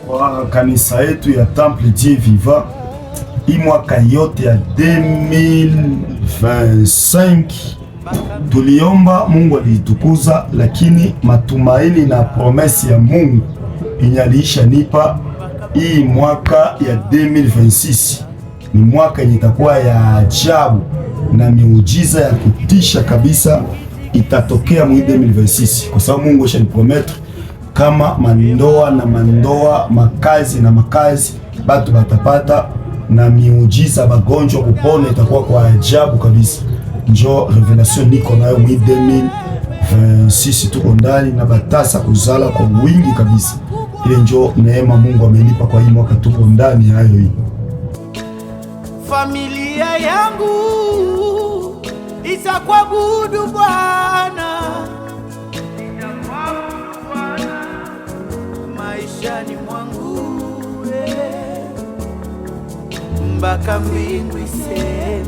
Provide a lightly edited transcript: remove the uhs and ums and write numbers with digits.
kwa kanisa yetu ya Temple Dieu Vivant. Hii mwaka yote ya 2025 tuliomba, Mungu alitukuza, lakini matumaini na promesi ya Mungu inyaliisha nipa. Hii mwaka ya 2026 ni mwaka yenye itakuwa ya ajabu na miujiza ya kutisha kabisa itatokea mu 2026, kwa sababu Mungu ashanipromettre kama mandoa na mandoa, makazi na makazi batu batapata, na miujiza bagonjwa kupona itakuwa kwa ajabu kabisa. Njo revelation niko nayo mu 2026, tuko ndani na batasa kuzala kwa wingi kabisa. Ile njo neema Mungu amenipa kwa hii mwaka, tuko ndani hayo hii. Familia yangu itakuabudu Bwana, maishani mwangu mpaka mbingu iseme